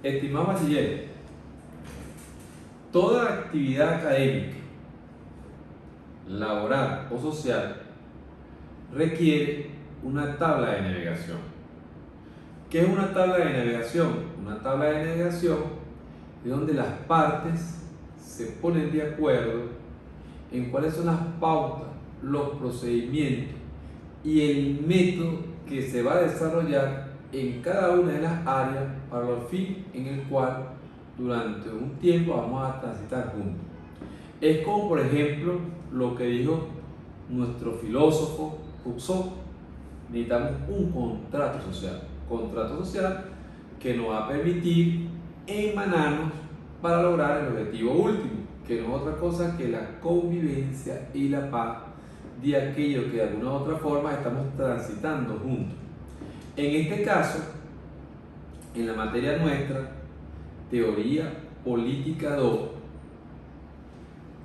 Estimado bachiller, toda actividad académica, laboral o social requiere una tabla de navegación. ¿Qué es una tabla de navegación? Una tabla de navegación es donde las partes se ponen de acuerdo en cuáles son las pautas, los procedimientos y el método que se va a desarrollar en cada una de las áreas para el fin en el cual durante un tiempo vamos a transitar juntos. Es como por ejemplo lo que dijo nuestro filósofo Rousseau: necesitamos un contrato social que nos va a permitir emanarnos para lograr el objetivo último, que no es otra cosa que la convivencia y la paz de aquello que de alguna u otra forma estamos transitando juntos. En este caso, en la materia nuestra, Teoría Política 2,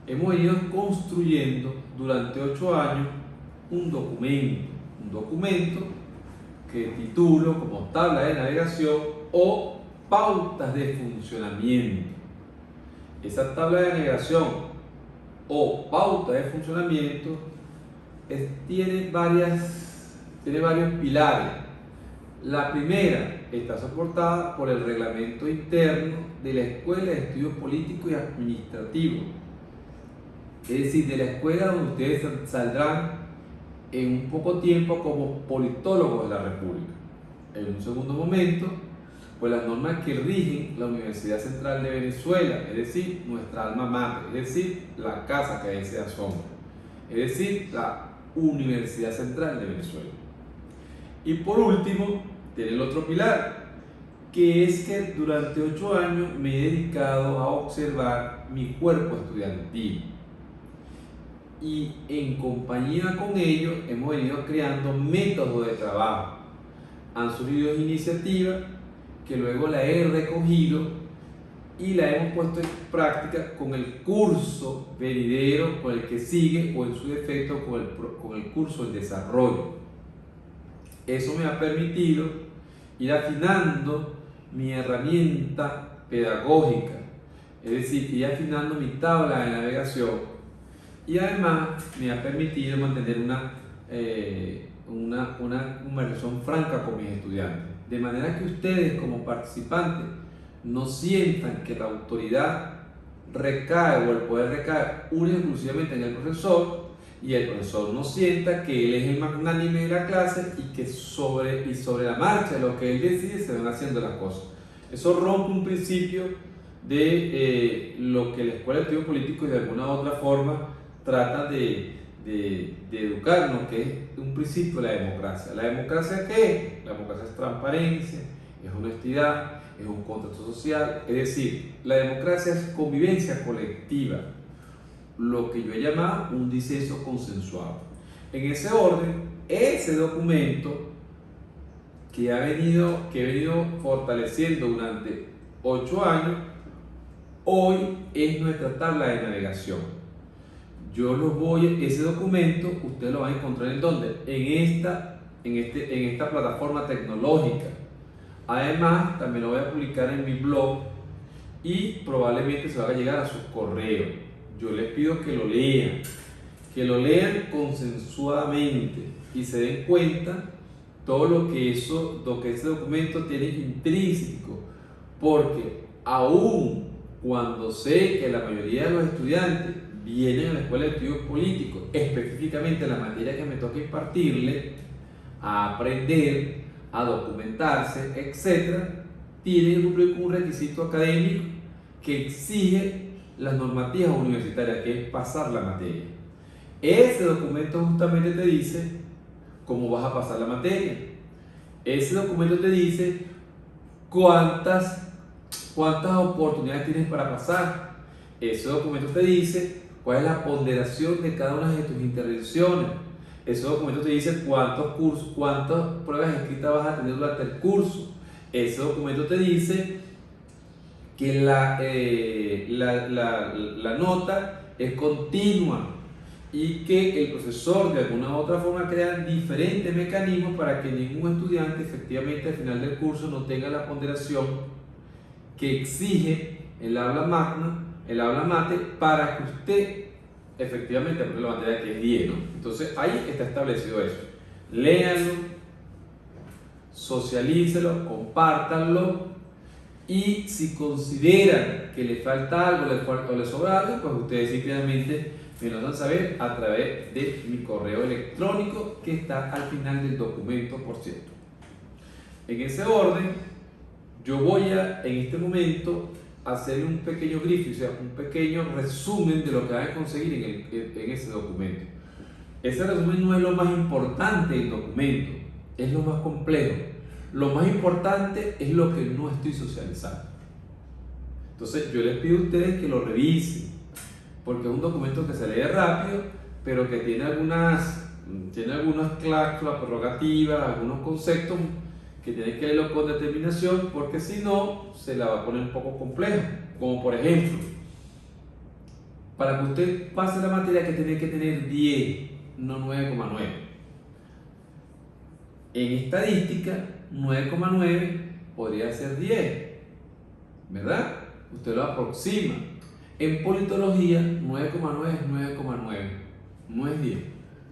hemos ido construyendo durante 8 años un documento que titulo como tabla de navegación o pautas de funcionamiento. Esa tabla de navegación o pauta de funcionamiento tiene varios pilares. La primera está soportada por el reglamento interno de la Escuela de Estudios Políticos y Administrativos, es decir, de la escuela donde ustedes saldrán en un poco tiempo como politólogos de la República. En un segundo momento, pues las normas que rigen la Universidad Central de Venezuela, es decir, nuestra alma mater, es decir, la casa que ahí se asoma, es decir, la Universidad Central de Venezuela. Y por último, tiene el otro pilar, que es que durante 8 años me he dedicado a observar mi cuerpo estudiantil. Y en compañía con ellos hemos venido creando métodos de trabajo. Han surgido iniciativas que luego la he recogido y la hemos puesto en práctica con el curso venidero, con el que sigue, o en su defecto con el curso de desarrollo. Eso me ha permitido ir afinando mi herramienta pedagógica, es decir, ir afinando mi tabla de navegación, y además me ha permitido mantener una conversación franca con mis estudiantes, de manera que ustedes como participantes no sientan que la autoridad recae o el poder recae única y exclusivamente en el profesor, y el profesor no sienta que él es el magnánime de la clase y que sobre la marcha de lo que él decide se van haciendo las cosas. Eso rompe un principio de lo que la Escuela de Estudios Políticos de alguna u otra forma trata de educarnos, que es un principio de la democracia. ¿La democracia qué es? La democracia es transparencia, es honestidad, es un contrato social, es decir, la democracia es convivencia colectiva, lo que yo he llamado un disenso consensuado. En ese orden, ese documento que he venido fortaleciendo durante 8 años, hoy es nuestra tabla de navegación. Ese documento usted lo va a encontrar ¿en dónde? En esta plataforma tecnológica. Además, también lo voy a publicar en mi blog y probablemente se va a llegar a sus correos. Yo les pido que lo lean consensuadamente y se den cuenta todo lo que ese documento tiene intrínseco, porque aún cuando sé que la mayoría de los estudiantes vienen a la Escuela de Estudios Políticos, específicamente la materia que me toca impartirle, a aprender, a documentarse, etc., tienen que cumplir un requisito académico que exige las normativas universitarias, que es pasar la materia. Ese documento justamente te dice cómo vas a pasar la materia. Ese documento te dice cuántas oportunidades tienes para pasar. Ese documento te dice cuál es la ponderación de cada una de tus intervenciones. Ese documento te dice cuántas pruebas escritas vas a tener durante el curso. Ese documento te dice que la nota es continua y que el profesor de alguna u otra forma crea diferentes mecanismos para que ningún estudiante efectivamente al final del curso no tenga la ponderación que exige el aula magna, el aula mate, para que usted efectivamente apruebe la materia que es 10, ¿no? Entonces ahí está establecido eso. Léanlo, socialícelo, compártanlo, y si consideran que le falta algo o le sobra algo, pues ustedes simplemente me lo dan saber a través de mi correo electrónico que está al final del documento, por cierto. En ese orden, yo voy a, en este momento, hacer un pequeño briefing, o sea, un pequeño resumen de lo que van a conseguir en ese documento. Ese resumen no es lo más importante del documento, es lo más complejo. Lo más importante es lo que no estoy socializando. Entonces yo les pido a ustedes que lo revisen, porque es un documento que se lee rápido, pero que tiene algunas cláusulas prerrogativas, algunos conceptos que tienen que leerlo con determinación, porque si no, se la va a poner un poco compleja. Como por ejemplo, para que usted pase la materia que tiene que tener 10, no 9,9. En estadística, 9,9 podría ser 10, ¿verdad? Usted lo aproxima. En politología, 9,9 es 9,9, no es 10.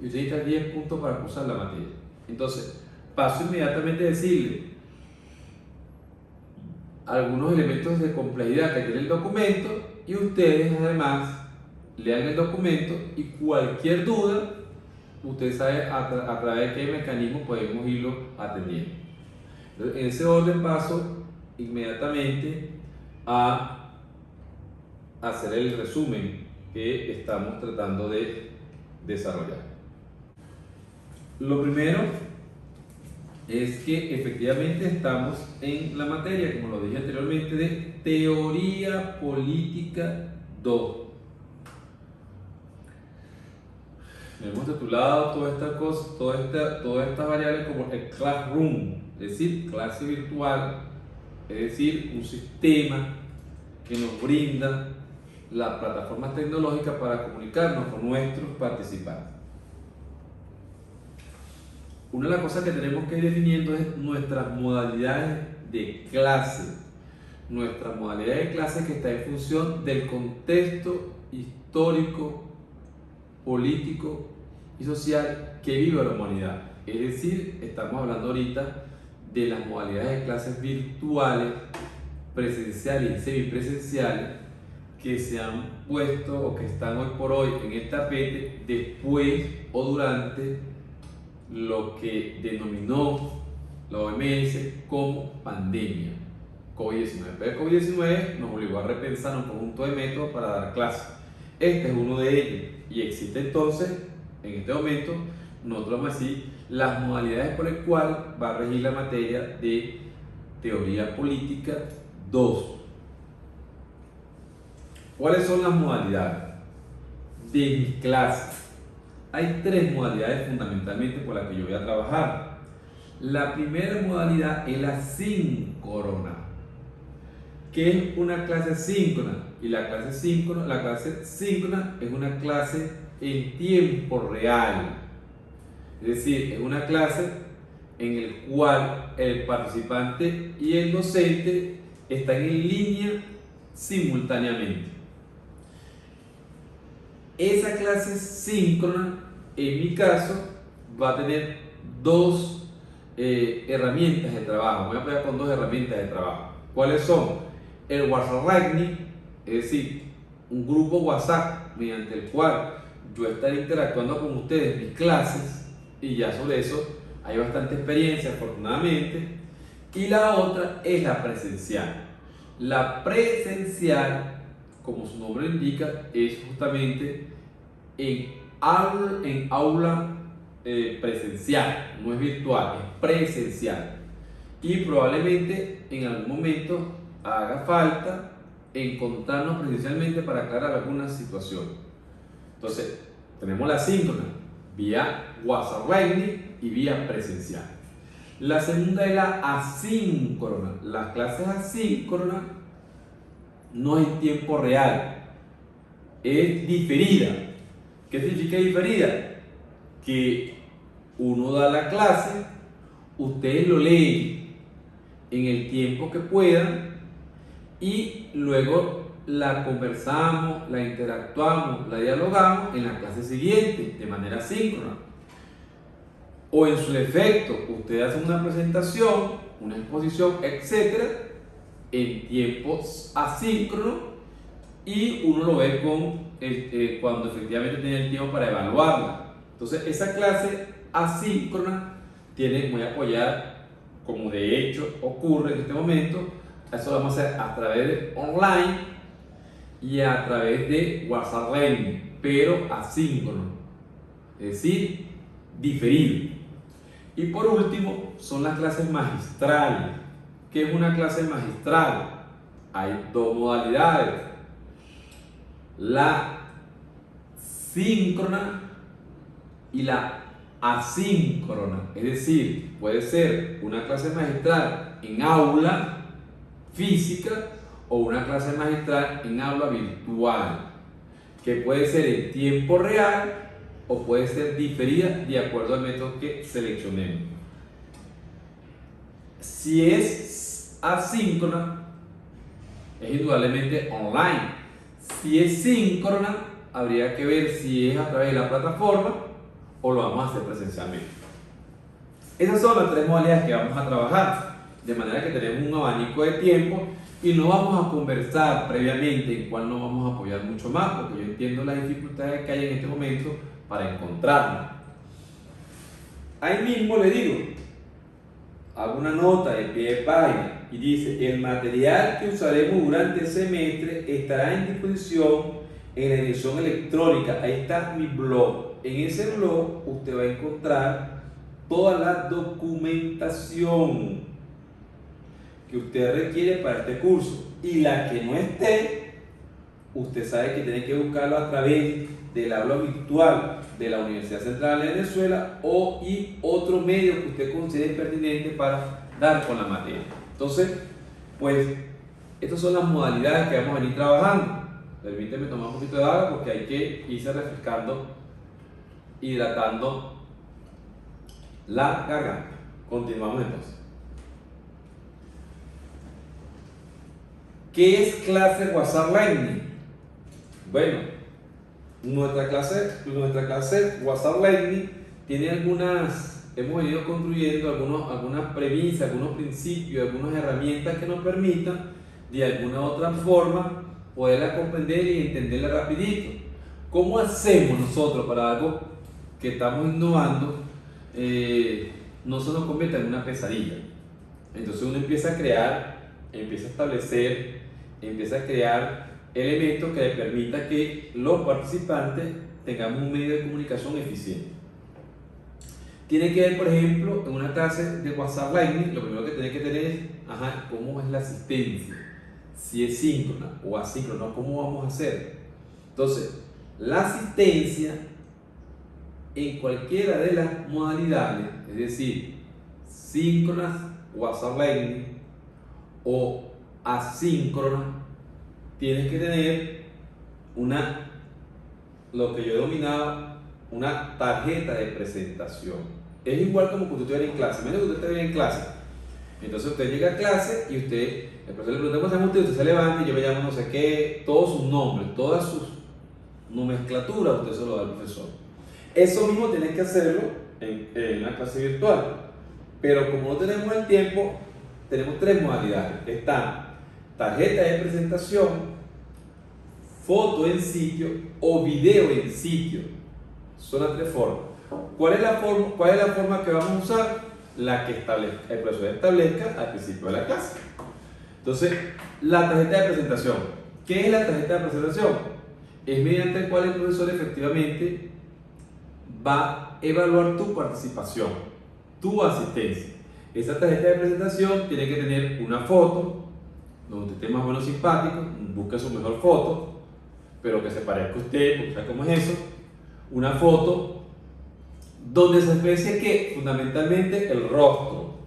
Y usted necesita 10 puntos para cursar la materia. Entonces, paso inmediatamente a decirle algunos elementos de complejidad que tiene el documento, y ustedes además lean el documento, y cualquier duda, usted sabe a través de qué mecanismo podemos irlo atendiendo. Entonces, en ese orden paso inmediatamente a hacer el resumen que estamos tratando de desarrollar. Lo primero es que efectivamente estamos en la materia, como lo dije anteriormente, de Teoría Política 2. Hemos titulado todas estas variables como el classroom, es decir, clase virtual, es decir, un sistema que nos brinda las plataformas tecnológicas para comunicarnos con nuestros participantes. Una de las cosas que tenemos que ir definiendo es nuestras modalidades de clase. Nuestra modalidad de clase que está en función del contexto histórico, político y social que vive la humanidad. Es decir, estamos hablando ahorita de las modalidades de clases virtuales, presenciales y semipresenciales, que se han puesto o que están hoy por hoy en el tapete después o durante lo que denominó la OMS como pandemia COVID-19. Pero el COVID-19 nos obligó a repensar un conjunto de métodos para dar clases. Este es uno de ellos, y existe entonces, en este momento, nosotros vamos a decir las modalidades por las cuales va a regir la materia de Teoría Política 2. ¿Cuáles son las modalidades de mi clase? Hay 3 modalidades fundamentalmente por las que yo voy a trabajar. La primera modalidad es la síncrona. ¿Qué es una clase síncrona? Y la clase síncrona es una clase en tiempo real. Es decir, es una clase en la cual el participante y el docente están en línea simultáneamente. Esa clase síncrona, en mi caso, va a tener 2 herramientas de trabajo. Voy a empezar con 2 herramientas de trabajo. ¿Cuáles son? El WhatsApp, es decir, un grupo WhatsApp mediante el cual yo estaré interactuando con ustedes, mis clases, y ya sobre eso hay bastante experiencia, afortunadamente. Y la otra es la presencial. La presencial, como su nombre indica, es justamente en aula presencial, no es virtual, es presencial. Y probablemente en algún momento haga falta encontrarnos presencialmente para aclarar alguna situación. Entonces, tenemos la síncrona vía WhatsApp y vía presencial. La segunda es la asíncrona. Las clases asíncronas no es en tiempo real, es diferida. ¿Qué significa diferida? Que uno da la clase, ustedes lo leen en el tiempo que puedan, y luego la conversamos, la interactuamos, la dialogamos en la clase siguiente de manera síncrona. O en su defecto, ustedes hacen una presentación, una exposición, etcétera, en tiempos asíncronos y uno lo ve cuando efectivamente tiene el tiempo para evaluarla. Entonces, esa clase asíncrona tiene muy apoyada, como de hecho ocurre en este momento. Eso lo vamos a hacer a través de online y a través de WhatsApp Learning, pero asíncrono, es decir, diferido. Y por último, son las clases magistrales. ¿Qué es una clase magistral? Hay dos modalidades: la síncrona y la asíncrona. Es decir, puede ser una clase magistral en aula física o una clase magistral en aula virtual, que puede ser en tiempo real o puede ser diferida de acuerdo al método que seleccionemos. Si es asíncrona, es indudablemente online. Si es síncrona, habría que ver si es a través de la plataforma o lo vamos a hacer presencialmente. Esas son las tres modalidades que vamos a trabajar, de manera que tenemos un abanico de tiempo y no vamos a conversar previamente en cuál nos vamos a apoyar mucho más, porque yo entiendo las dificultades que hay en este momento para encontrarla. Ahí mismo le digo, hago una nota de pie de página y dice: el material que usaremos durante el semestre estará en disposición en la edición electrónica. Ahí está mi blog. En ese blog usted va a encontrar toda la documentación que usted requiere para este curso, y la que no esté, usted sabe que tiene que buscarlo a través del aula virtual de la Universidad Central de Venezuela y otro medio que usted considere pertinente para dar con la materia. Entonces, pues, estas son las modalidades que vamos a venir trabajando. Permíteme tomar un poquito de agua porque hay que irse refrescando, hidratando la garganta. Continuamos entonces. ¿Qué es clase WhatsApp Learning? Bueno, nuestra clase WhatsApp Learning tiene hemos venido construyendo algunas premisas, algunos principios, algunas herramientas que nos permitan de alguna u otra forma poderla comprender y entenderla rapidito. ¿Cómo hacemos nosotros para algo que estamos innovando no se nos convierta en una pesadilla? Entonces uno empieza a crear, empieza a establecer, empieza a crear elementos que le permitan que los participantes tengamos un medio de comunicación eficiente. Tiene que ver, por ejemplo, en una clase de WhatsApp Learning, lo primero que tiene que tener es, ¿cómo es la asistencia? Si es síncrona o asíncrona, ¿cómo vamos a hacer? Entonces, la asistencia en cualquiera de las modalidades, es decir, síncronas, WhatsApp Learning o asíncrona, tienes que tener lo que yo he denominado una tarjeta de presentación. Es igual como que usted estuviera en clase. Menos que usted esté en clase. Entonces usted llega a clase y el profesor le pregunta: ¿cómo se llama usted? Usted se levanta y yo me llamo no sé qué, todos sus nombres, todas sus nomenclaturas, usted se lo da al profesor. Eso mismo tienes que hacerlo en una clase virtual. Pero como no tenemos el tiempo, tenemos tres modalidades. Están tarjeta de presentación, foto en sitio o video en sitio. Son las tres formas. ¿Cuál es la forma que vamos a usar? La que el profesor establezca al principio de la clase. Entonces, la tarjeta de presentación. ¿Qué es la tarjeta de presentación? Es mediante el cual el profesor efectivamente va a evaluar tu participación, tu asistencia. Esa tarjeta de presentación tiene que tener una foto donde usted esté más o menos simpático, busque su mejor foto, pero que se parezca a usted, porque sabe cómo es eso. Una foto donde se aprecie que fundamentalmente el rostro.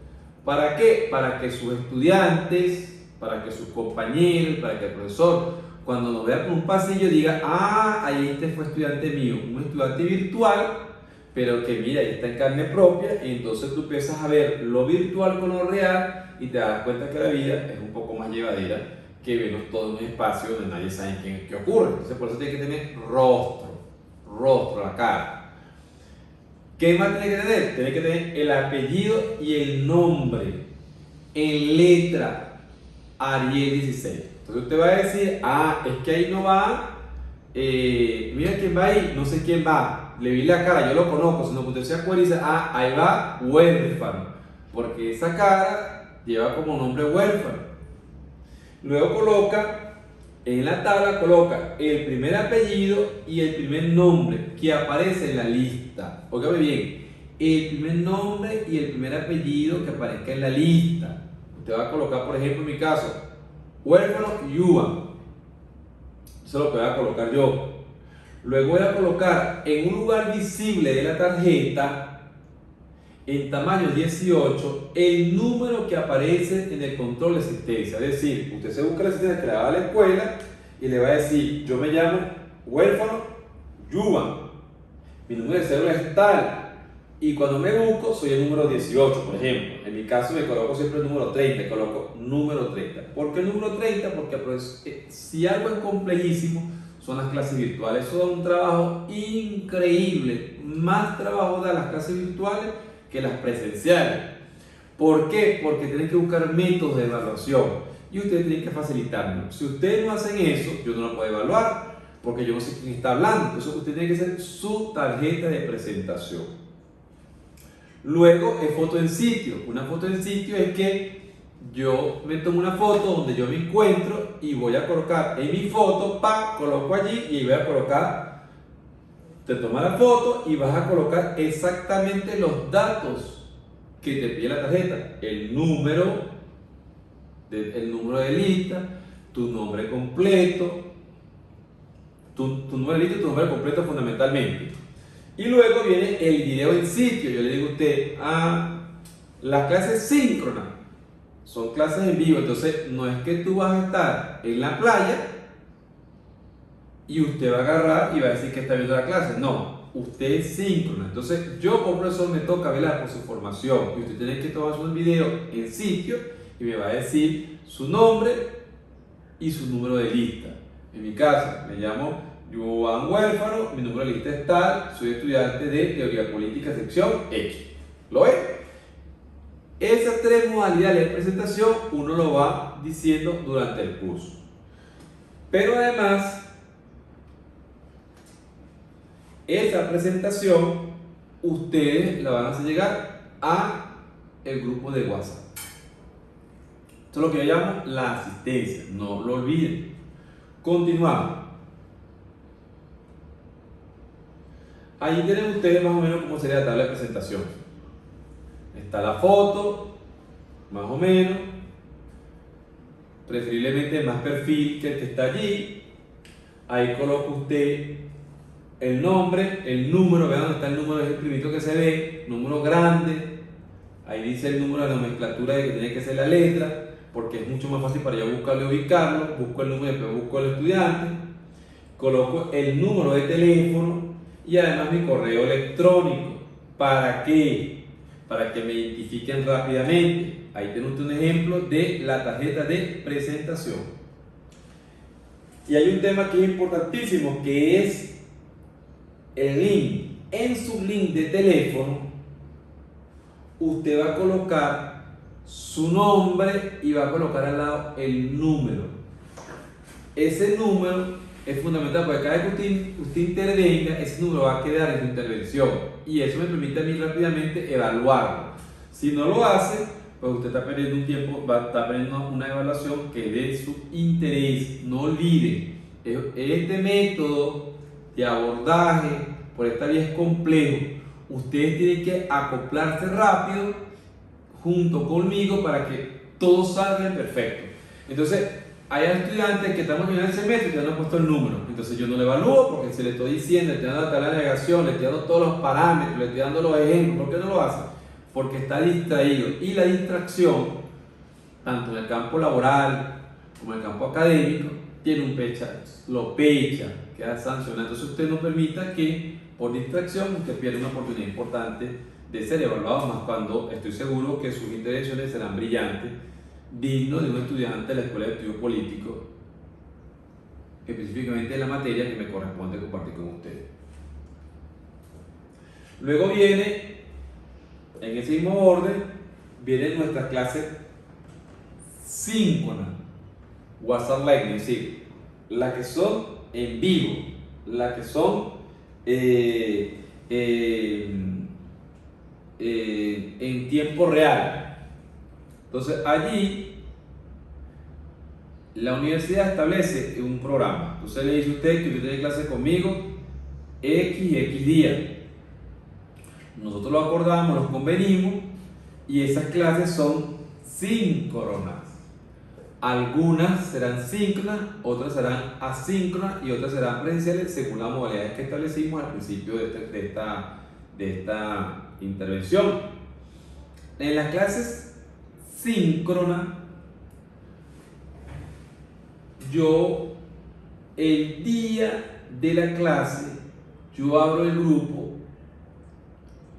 ¿Para qué? Para que sus estudiantes, para que sus compañeros, para que el profesor, cuando nos vea por un pasillo, diga: ahí este fue estudiante mío, un estudiante virtual, pero que mira, ahí está en carne propia. Y entonces tú empiezas a ver lo virtual con lo real y te das cuenta que la vida es un poco más llevadera que vernos todo en un espacio donde nadie sabe qué ocurre. Entonces por eso tiene que tener rostro, la cara. ¿Qué más tiene que tener? Tiene que tener el apellido y el nombre en letra Arial 16. Entonces usted va a decir, es que ahí no va, mira quién va ahí, no sé quién va, le vi la cara, yo lo conozco, sino que usted se acuerda y dice, ahí va huérfano, porque esa cara lleva como nombre huérfano. Luego en la tabla coloca el primer apellido y el primer nombre que aparece en la lista. Óigame bien, el primer nombre y el primer apellido que aparezca en la lista. Usted va a colocar, por ejemplo, en mi caso, huérfano Yuan. Eso es lo que voy a colocar yo. Luego voy a colocar en un lugar visible de la tarjeta, en tamaño 18, el número que aparece en el control de asistencia. Es decir, usted se busca la asistencia que le va a la escuela y le va a decir, yo me llamo huérfano Yuan, mi número de cédula es tal, y cuando me busco soy el número 18, por ejemplo. En mi caso me coloco siempre el número 30, coloco número 30. ¿Por qué el número 30? Porque pues, si algo es complejísimo, son las clases virtuales. Eso da un trabajo increíble, más trabajo da las clases virtuales que las presenciales. ¿Por qué? Porque tienen que buscar métodos de evaluación y ustedes tienen que facilitarlo. Si ustedes no hacen eso, yo no lo puedo evaluar porque yo no sé quién está hablando. Entonces usted tiene que hacer su tarjeta de presentación. Luego es foto en sitio. Una foto en sitio es que yo me tomo una foto donde yo me encuentro y voy a colocar en mi foto, coloco allí y voy a colocar, te tomas la foto y vas a colocar exactamente los datos que te pide la tarjeta, el número de lista, tu nombre completo, tu número de lista y tu nombre completo fundamentalmente. Y luego viene el video en sitio. Yo le digo a usted, las clases síncronas son clases en vivo, entonces no es que tú vas a estar en la playa y usted va a agarrar y va a decir que está viendo la clase. No, usted es síncrona. Entonces yo como profesor me toca velar por su formación y usted tiene que tomar un video en sitio y me va a decir su nombre y su número de lista. En mi caso, me llamo Juan Huérfano, mi número de lista es tal, soy estudiante de Teoría Política, sección X. ¿Lo ves? Esas tres modalidades de presentación uno lo va diciendo durante el curso. Pero además, esa presentación ustedes la van a hacer llegar a el grupo de WhatsApp. Esto es lo que yo llamo la asistencia, no lo olviden. Continuamos. Ahí tienen ustedes más o menos cómo sería la tabla de presentación. Está la foto, más o menos, preferiblemente más perfil que el que está allí. Ahí coloca usted el nombre, el número, vean dónde está el número, es el primito que se ve, número grande. Ahí dice el número de la nomenclatura de que tiene que ser la letra, porque es mucho más fácil para yo buscarlo y ubicarlo. Busco el número y después busco al estudiante. Coloco el número de teléfono y además mi correo electrónico. ¿Para qué? Para que me identifiquen rápidamente. Ahí tiene usted un ejemplo de la tarjeta de presentación. Y hay un tema que es importantísimo, que es el link. En su link de teléfono, usted va a colocar su nombre y va a colocar al lado el número. Ese número es fundamental porque cada vez que usted intervenga, ese número va a quedar en su intervención y eso me permite a mí rápidamente evaluarlo. Si no lo hace, pues usted está perdiendo un tiempo, va a estar perdiendo una evaluación que es de su interés. No olviden, este método de abordaje por esta vía es complejo. Ustedes tienen que acoplarse rápido junto conmigo para que todo salga perfecto. Entonces, hay estudiantes que estamos en el semestre y ya no han puesto el número, entonces yo no le evalúo porque se le estoy diciendo, le estoy dando la tabla de navegación, le estoy dando todos los parámetros, le estoy dando los ejemplos. ¿Por qué no lo hace? Porque está distraído, y la distracción, tanto en el campo laboral como en el campo académico, tiene un lo pecha, queda sancionado. Entonces usted no permita que por distracción usted pierda una oportunidad importante de ser evaluado, más cuando estoy seguro que sus intervenciones serán brillantes digno de un estudiante de la Escuela de Estudios Políticos, específicamente de la materia que me corresponde compartir con ustedes. Luego viene, en ese mismo orden, vienen nuestras clases síncronas, WhatsApp Live, es decir, las que son en vivo, las que son en tiempo real. Entonces allí la universidad establece un programa. Entonces le dice a usted que usted tiene clase conmigo X y X días. Nosotros lo acordamos, los convenimos y esas clases son síncronas. Algunas serán síncronas, otras serán asíncronas y otras serán presenciales según las modalidades que establecimos al principio de esta intervención. En las clases síncronas, yo el día de la clase, yo abro el grupo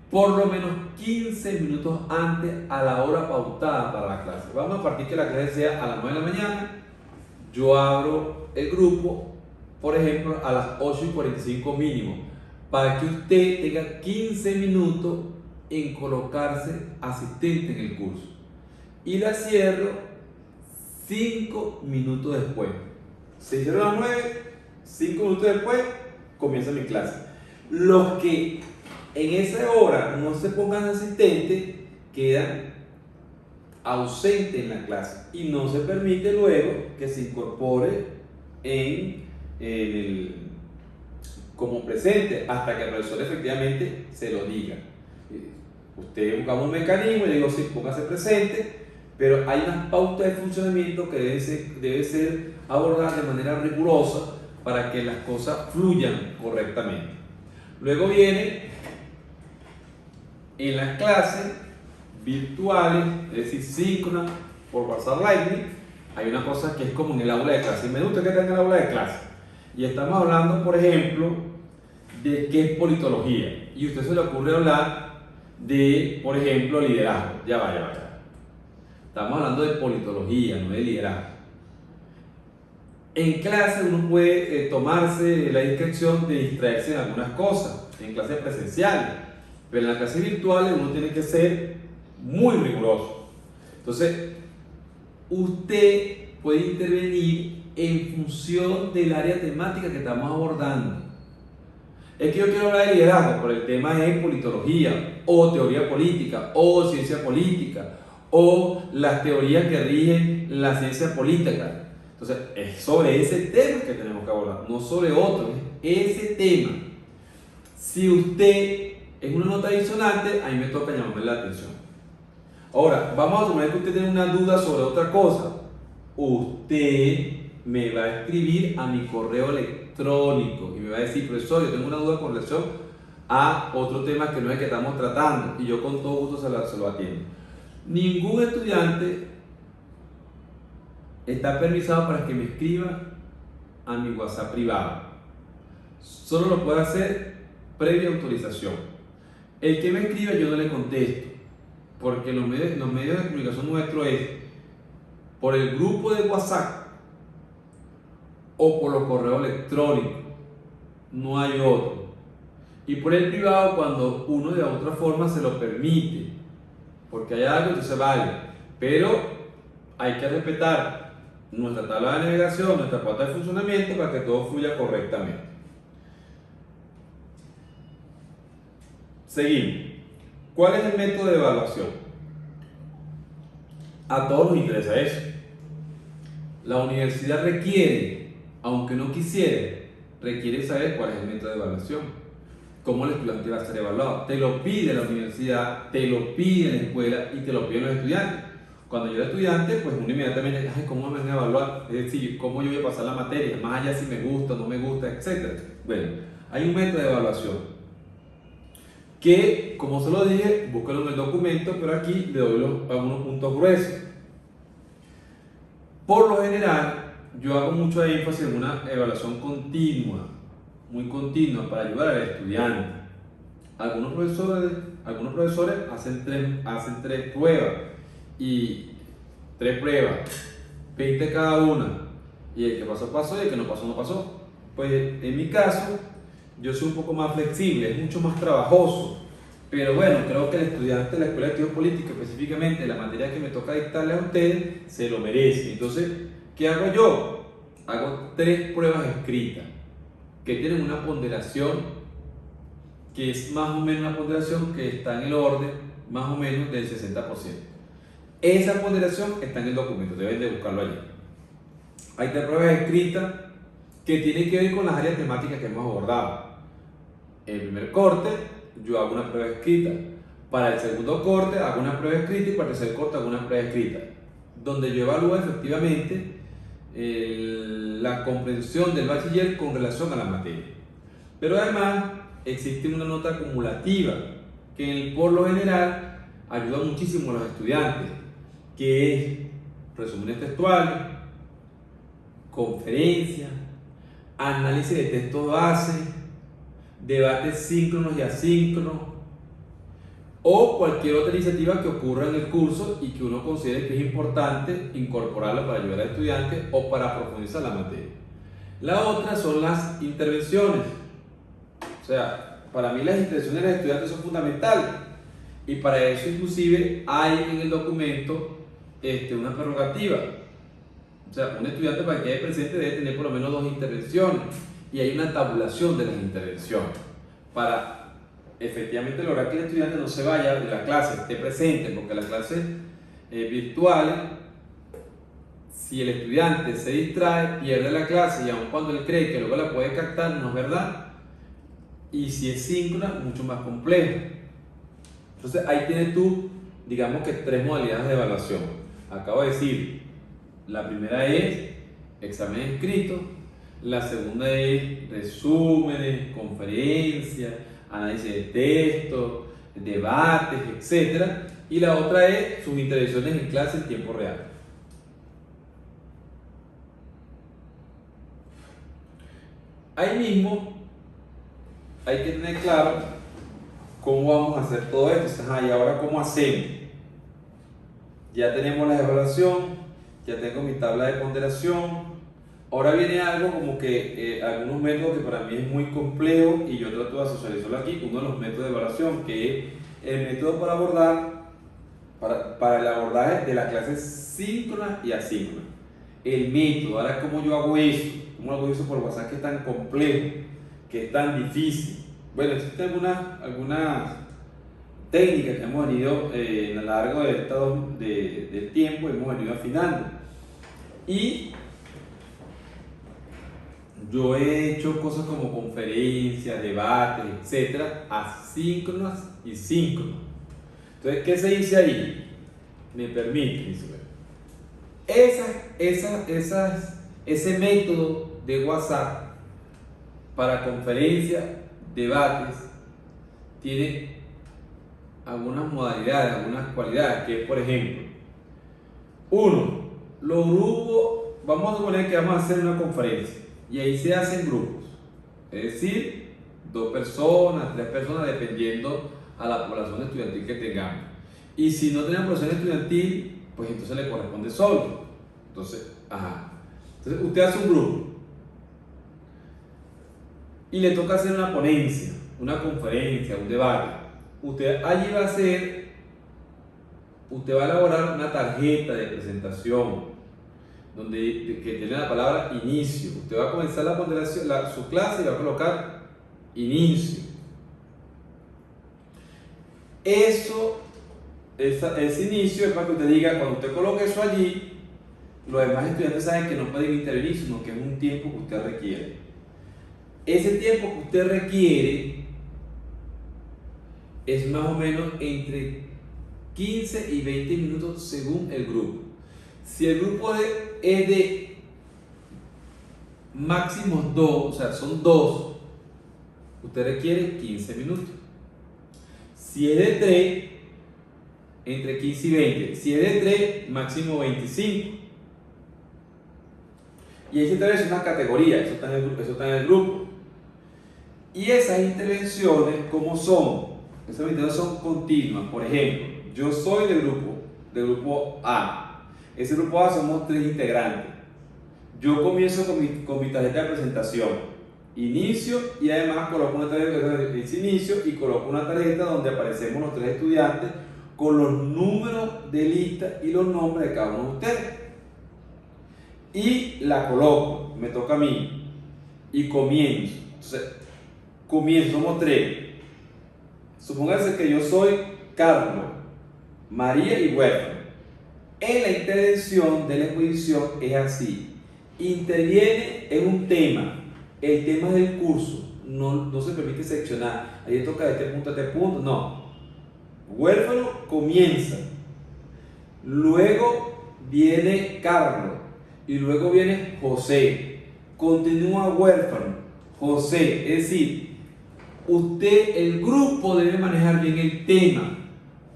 por lo menos 15 minutos antes a la hora pautada para la clase. Vamos a partir que la clase sea a las 9 de la mañana. Yo abro el grupo, por ejemplo, a las 8:45 mínimo, para que usted tenga 15 minutos en colocarse asistente en el curso. Y la cierro 5 minutos después. Se hicieron las 9, 5 minutos después comienza mi clase. Los que en esa hora no se pongan asistentes quedan ausentes en la clase y no se permite luego que se incorpore como presente hasta que el profesor efectivamente se lo diga. Usted busca un mecanismo y le digo, sí, póngase presente, pero hay unas pautas de funcionamiento que debe ser abordadas de manera rigurosa para que las cosas fluyan correctamente. Luego viene en las clases virtuales, es decir, síncronas por WhatsApp Live, hay una cosa que es como en el aula de clase. Me gusta que tenga el aula de clase. Y estamos hablando, por ejemplo, de qué es politología. Y a usted se le ocurre hablar de, por ejemplo, liderazgo. Ya va. Estamos hablando de politología, no de liderazgo. En clase uno puede tomarse la discreción de distraerse en algunas cosas, en clases presenciales. Pero en las clases virtuales uno tiene que ser muy riguroso. Entonces, usted puede intervenir en función del área temática que estamos abordando. Es que yo quiero hablar de liderazgo, pero el tema es politología, o teoría política, o ciencia política, o las teorías que rigen la ciencia política. Entonces, es sobre ese tema que tenemos que abordar, no sobre otro, es ese tema. Si usted es una nota disonante, a mí me toca llamarme la atención. Ahora, vamos a suponer que usted tiene una duda sobre otra cosa. Usted me va a escribir a mi correo electrónico y me va a decir, profesor, yo tengo una duda con relación a otro tema que no es el que estamos tratando, y yo con todo gusto se lo atiendo. Ningún estudiante está permisado para que me escriba a mi WhatsApp privado. Solo lo puede hacer previa autorización. El que me escriba yo no le contesto, porque los medios de comunicación nuestro es por el grupo de WhatsApp o por los correos electrónicos, no hay otro. Y por el privado cuando uno de otra forma se lo permite, porque hay algo que se vale, pero hay que respetar nuestra tabla de navegación, nuestra pauta de funcionamiento para que todo fluya correctamente. Seguimos. ¿Cuál es el método de evaluación? A todos nos interesa eso. La universidad requiere, aunque no quisiera, requiere saber cuál es el método de evaluación. Cómo el estudiante va a ser evaluado. Te lo pide la universidad, te lo pide la escuela y te lo piden los estudiantes. Cuando yo era estudiante, pues uno inmediatamente dice, ¿cómo me van a evaluar? Es decir, ¿cómo yo voy a pasar la materia? Más allá si me gusta, no me gusta, etc. Bueno, hay un método de evaluación que, como se lo dije, búscalo en el documento, pero aquí le doy algunos puntos gruesos. Por lo general, yo hago mucho énfasis en una evaluación continua, muy continua, para ayudar al estudiante. Algunos profesores hacen tres pruebas y 3 pruebas, 20 cada una, y el que pasó, pasó, y el que no pasó, no pasó. Pues en mi caso, yo soy un poco más flexible, es mucho más trabajoso, pero bueno, creo que el estudiante de la Escuela de Estudios Políticos, específicamente la materia que me toca dictarle a ustedes, se lo merece. Entonces, ¿qué hago yo? Hago 3 pruebas escritas, que tienen una ponderación, que es más o menos una ponderación que está en el orden, más o menos del 60%. Esa ponderación está en el documento, deben de buscarlo allí. Hay 3 pruebas escritas que tienen que ver con las áreas temáticas que hemos abordado. En el primer corte, yo hago una prueba escrita. Para el segundo corte, hago una prueba escrita, y para el tercer corte, hago una prueba escrita, donde yo evalúo efectivamente la comprensión del bachiller con relación a la materia. Pero además, existe una nota acumulativa que por lo general ayuda muchísimo a los estudiantes, que es resúmenes textuales, conferencias, análisis de texto base, debates síncronos y asíncronos, o cualquier otra iniciativa que ocurra en el curso y que uno considere que es importante incorporarla para ayudar al estudiante o para profundizar la materia. La otra son las intervenciones. O sea, para mí las intervenciones de los estudiantes son fundamentales, y para eso inclusive hay en el documento una prerrogativa. O sea, un estudiante, para que haya presente, debe tener por lo menos 2 intervenciones, y hay una tabulación de las intervenciones para efectivamente lograr que el estudiante no se vaya de la clase, esté presente, porque las clases virtuales, si el estudiante se distrae, pierde la clase, y aun cuando él cree que luego la puede captar, no es verdad. Y si es síncrona, mucho más complejo. Entonces ahí tienes tú, digamos que 3 modalidades de evaluación. Acabo de decir, la primera es examen escrito, la segunda es resúmenes, conferencias, análisis de texto, debates, etc. Y la otra es sus intervenciones en clase en tiempo real. Ahí mismo hay que tener claro cómo vamos a hacer todo esto. Y ahora, ¿cómo hacemos? Ya tenemos la evaluación, ya tengo mi tabla de ponderación. Ahora viene algo como que algunos métodos que para mí es muy complejo, y yo trato de socializarlo aquí. Uno de los métodos de evaluación, que es el método para abordar, para el abordaje de las clases síncronas y asíncronas. El método, ahora cómo yo hago eso, cómo hago eso por WhatsApp, que es tan complejo, que es tan difícil. Bueno, existen algunas técnicas que hemos venido a lo largo del tiempo, hemos venido afinando. Y yo he hecho cosas como conferencias, debates, etcétera, asíncronas y síncronas. Entonces, ¿qué se dice ahí? Me permite, ese método de WhatsApp para conferencias, debates, tiene algunas modalidades, algunas cualidades, que es, por ejemplo, uno, los grupos, vamos a suponer que vamos a hacer una conferencia, y ahí se hacen grupos, es decir, 2 personas, 3 personas, dependiendo a la población estudiantil que tengamos. Y si no tenemos población estudiantil, pues entonces le corresponde solo. Entonces, usted hace un grupo y le toca hacer una ponencia, una conferencia, un debate. Usted allí usted va a elaborar una tarjeta de presentación que tiene la palabra inicio. Usted va a comenzar la ponderación, su clase, y va a colocar inicio. Ese inicio es para que usted diga, cuando usted coloque eso allí, los demás estudiantes saben que no pueden intervenir, sino que es un tiempo que usted requiere. Ese tiempo que usted requiere es más o menos entre 15 y 20 minutos según el grupo. Si el grupo es de máximo 2, o sea, son 2, usted requiere 15 minutos. Si es de 3, entre 15 y 20. Si es de 3, máximo 25. Y esa intervención es una categoría, eso está en el grupo. Y esas intervenciones, ¿cómo son? Esas intervenciones son continuas. Por ejemplo, yo soy del grupo A. Ese grupo A somos 3 integrantes. Yo comienzo con mi tarjeta de presentación, inicio y además coloco una tarjeta de inicio y coloco una tarjeta donde aparecemos los 3 estudiantes con los números de lista y los nombres de cada uno de ustedes. Y la coloco, me toca a mí y comienzo. Entonces, somos 3. Supóngase que yo soy Carlos, María y huérfano. En la intervención de la exposición es así. Interviene en un tema. El tema del curso. No se permite seccionar. Ahí toca de este punto a este punto. No. Huérfano comienza. Luego viene Carlos. Y luego viene José. Continúa huérfano. José. Es decir, el grupo debe manejar bien el tema.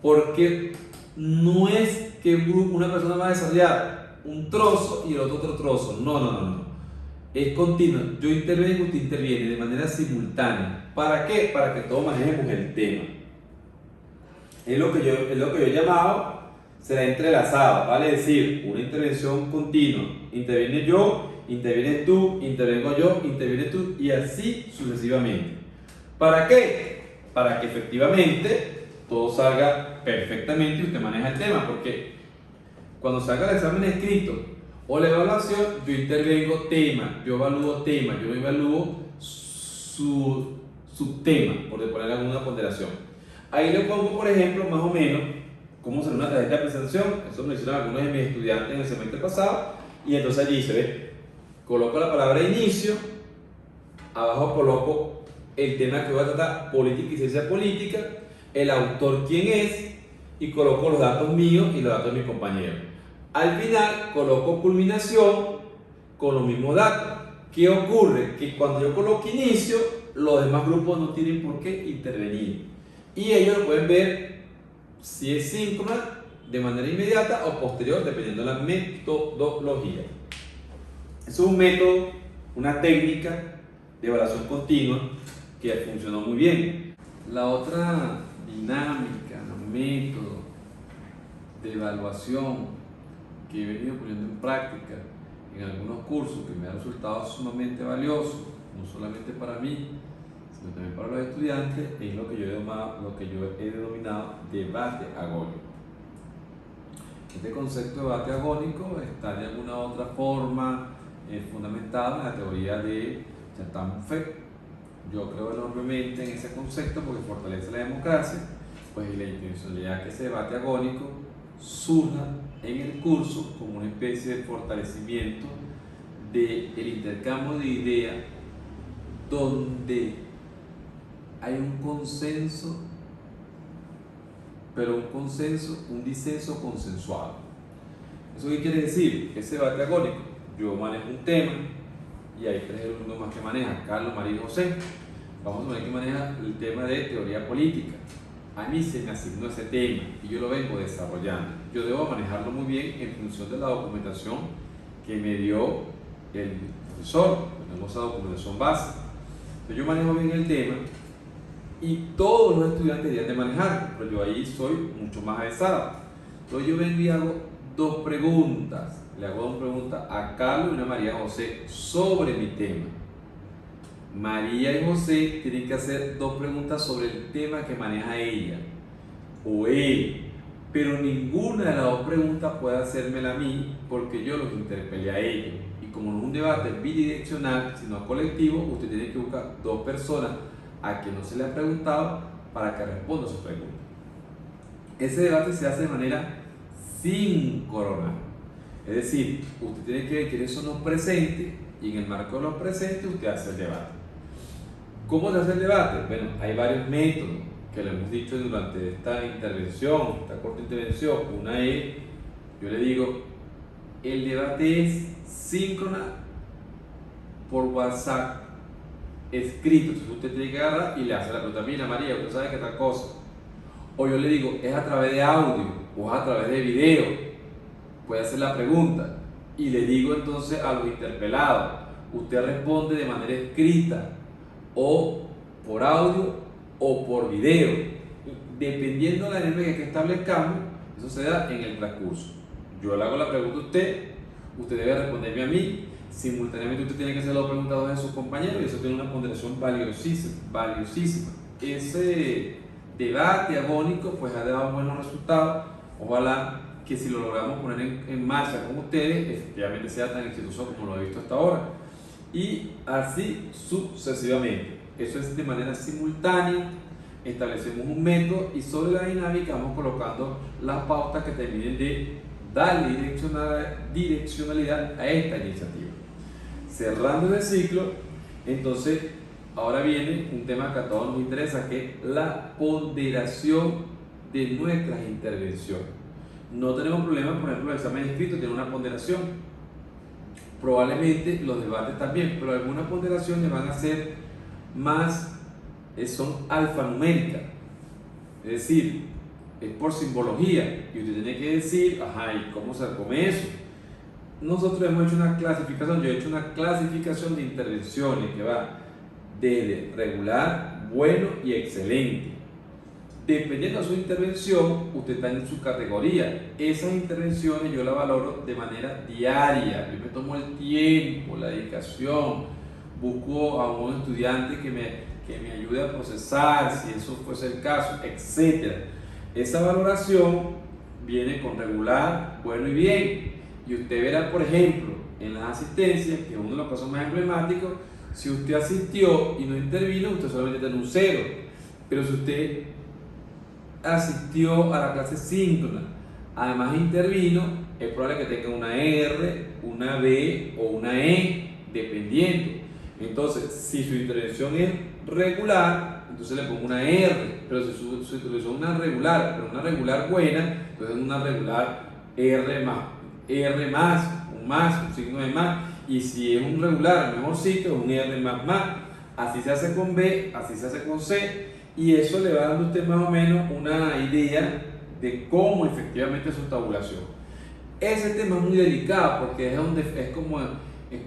Porque no es que una persona va a desarrollar un trozo y el otro trozo. No. Es continuo. Yo intervengo, usted interviene de manera simultánea. ¿Para qué? Para que todos manejemos el tema. Es lo que yo he llamado será entrelazado, vale decir, una intervención continua. Interviene yo, intervienes tú, intervengo yo, intervienes tú y así sucesivamente. ¿Para qué? Para que efectivamente todo salga perfectamente y usted maneja el tema, porque cuando salga el examen escrito o la evaluación, yo intervengo tema, yo evalúo tema, yo evalúo su subtema, por poner alguna ponderación. Ahí le pongo, por ejemplo, más o menos, cómo será una tarjeta de presentación. Eso me lo hicieron algunos de mis estudiantes en el semestre pasado, y entonces allí se ve, coloco la palabra inicio, abajo coloco el tema que voy a tratar, política y ciencia política, el autor quién es, y coloco los datos míos y los datos de mis compañeros. Al final coloco culminación con los mismos datos. ¿Qué ocurre? Que cuando yo coloco inicio, los demás grupos no tienen por qué intervenir. Y ellos lo pueden ver si es síncrona, de manera inmediata o posterior, dependiendo de la metodología. Es un método, una técnica de evaluación continua que funcionó muy bien. La otra dinámica, método de evaluación que he venido poniendo en práctica en algunos cursos que me han resultado sumamente valiosos, no solamente para mí, sino también para los estudiantes, es lo que yo he denominado debate agónico. Este concepto de debate agónico está de alguna u otra forma fundamentado en la teoría de Chatham-Mouffe. Yo creo enormemente en ese concepto porque fortalece la democracia, pues y la intencionalidad que ese debate agónico surja en el curso como una especie de fortalecimiento del intercambio de ideas donde hay un consenso, pero un disenso consensuado. ¿Eso qué quiere decir? Ese debate agónico, yo manejo un tema y hay 3 alumnos más que manejan, Carlos, María y José. Vamos a poner que maneja el tema de teoría política. A mí se me asignó ese tema y yo lo vengo desarrollando. Yo debo manejarlo muy bien en función de la documentación que me dio el profesor. Tenemos esa documentación base. Entonces yo manejo bien el tema y todos los estudiantes deberían de manejarlo, pero yo ahí soy mucho más avanzado. Entonces yo vengo y hago 2 preguntas. Le hago 2 preguntas a Carlos y a María José sobre mi tema. María y José tienen que hacer 2 preguntas sobre el tema que maneja ella o él, pero ninguna de las 2 preguntas puede hacérmela a mí porque yo los interpelé a ellos. Y como no es un debate bidireccional, sino colectivo, usted tiene que buscar 2 personas a quien no se le ha preguntado para que responda a su pregunta. Ese debate se hace de manera síncrona, es decir, usted tiene que ver quiénes son los presentes y en el marco de los presentes usted hace el debate. ¿Cómo se hace el debate? Bueno, hay varios métodos que lo hemos dicho durante esta intervención, esta corta intervención. Una es, yo le digo, el debate es síncrona por WhatsApp escrito, entonces usted tiene que agarrar y le hace la pregunta, mira María, usted sabe que tal cosa. O yo le digo, es a través de audio o es a través de video, puede hacer la pregunta y le digo entonces a los interpelados, usted responde de manera escrita o por audio o por video, dependiendo de la dinámica que establezcamos. Eso se da en el transcurso. Yo le hago la pregunta a usted debe responderme a mí. Simultáneamente usted tiene que hacer las preguntas a sus compañeros y eso tiene una ponderación valiosísima. Ese debate agónico pues ha dado buenos resultados. Ojalá que si lo logramos poner en marcha con ustedes, efectivamente sea tan exitoso como lo he visto hasta ahora. Y así sucesivamente. Eso es de manera simultánea. Establecemos un método y sobre la dinámica vamos colocando las pautas que terminen de darle direccionalidad a esta iniciativa. Cerrando el ciclo, entonces ahora viene un tema que a todos nos interesa, que es la ponderación de nuestras intervenciones. No tenemos problema, por ejemplo, el examen escrito tiene una ponderación, probablemente los debates también, pero algunas ponderaciones van a ser más, son alfanuméricas, es decir, es por simbología y usted tiene que decir, ajá, ¿y cómo se come eso? Nosotros hemos hecho una clasificación, yo he hecho una clasificación de intervenciones que va desde regular, bueno y excelente. Dependiendo de su intervención, usted está en su categoría. Esas intervenciones yo las valoro de manera diaria. Yo me tomo el tiempo, la dedicación, busco a un estudiante que me ayude a procesar, si eso fuese el caso, etc. Esa valoración viene con regular, bueno y bien. Y usted verá, por ejemplo, en las asistencias, que es uno de los casos más emblemáticos, si usted asistió y no intervino, usted solamente tiene un 0. Pero si usted asistió a la clase síncrona, además intervino, es probable que tenga una R, una B o una E, dependiendo. Entonces, si su intervención es regular, entonces le pongo una R, pero si su intervención es una regular, pero una regular buena, entonces una regular R más, un signo de más, y si es un regular, mejor sitio, un R más. Así se hace con B, así se hace con C, y eso le va dando a usted más o menos una idea de cómo efectivamente es su tabulación. Ese tema es muy delicado porque es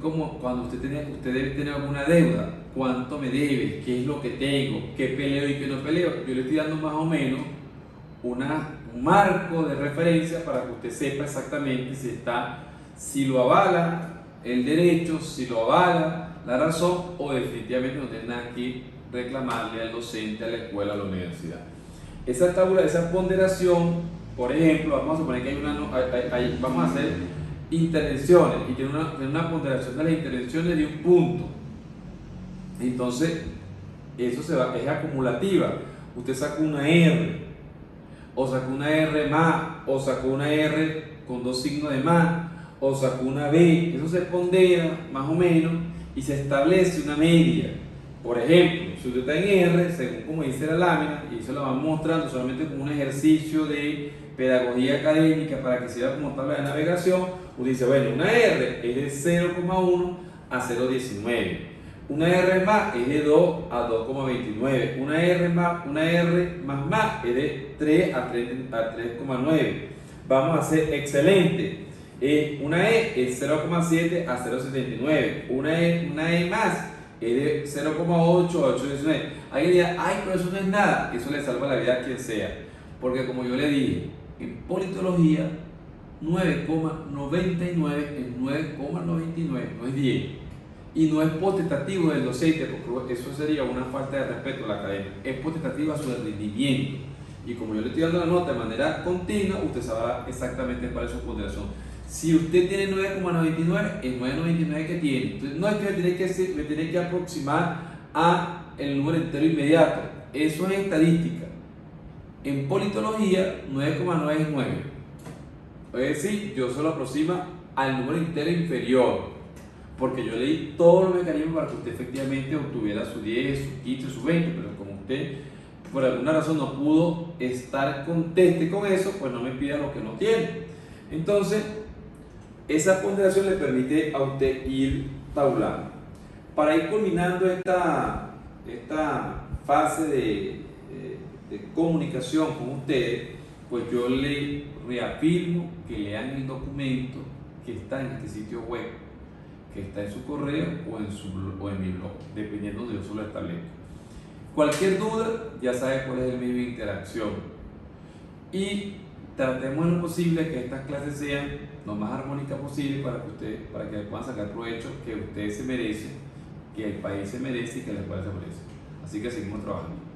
como cuando usted debe tener alguna deuda. ¿Cuánto me debe? ¿Qué es lo que tengo? ¿Qué peleo y qué no peleo? Yo le estoy dando más o menos un marco de referencia para que usted sepa exactamente si lo avala el derecho, si lo avala la razón o definitivamente no tiene nada que reclamarle al docente, a la escuela, a la universidad. Esa tabla, esa ponderación, por ejemplo, vamos a suponer que vamos a hacer intervenciones y tiene una ponderación de las intervenciones de un punto. Entonces, eso es acumulativa. Usted saca una R, o sacó una R más, o sacó una R con 2 signos de más, o sacó una B. Eso se pondera más o menos y se establece una media. Por ejemplo, si usted está en R, según como dice la lámina, y eso lo vamos mostrando solamente como un ejercicio de pedagogía académica para que sirva como tabla de navegación, usted dice, bueno, una R es de 0,1 a 0,19. Una R más es de 2 a 2,29. Una R más es de 3 a 3,9. Vamos a hacer excelente. Una E es 0,7 a 0,79. Una E más es de 0,8 a 8,19. Alguien dirá, ay, pero eso no es nada. Eso le salva la vida a quien sea. Porque como yo le dije, en politología 9,99 es 9,99, no es 10. Y no es potestativo del docente, porque eso sería una falta de respeto a la academia. Es potestativo a su rendimiento. Y como yo le estoy dando la nota de manera continua, usted sabrá exactamente cuál es su ponderación. Si usted tiene 9,99, es 9,99 que tiene. Entonces, no es que me tiene que aproximar a el número entero inmediato. Eso es estadística. En politología, 9,9 es 9. Es decir, yo solo aproxima al número entero inferior. Porque yo leí todos los mecanismos para que usted efectivamente obtuviera su 10, su 15, su 20, pero como usted por alguna razón no pudo estar conteste con eso, pues no me pida lo que no tiene. Entonces, esa ponderación le permite a usted ir tabulando. Para ir culminando esta fase de comunicación con ustedes, pues yo le reafirmo que lean el documento que está en este sitio web, que está en su correo o en mi blog, dependiendo de donde yo lo establezco. Cualquier duda, ya sabe cuál es el medio de interacción. Y tratemos en lo posible que estas clases sean lo más armónicas posible para que puedan sacar provecho que usted se merece, que el país se merece y que la escuela se merece. Así que seguimos trabajando.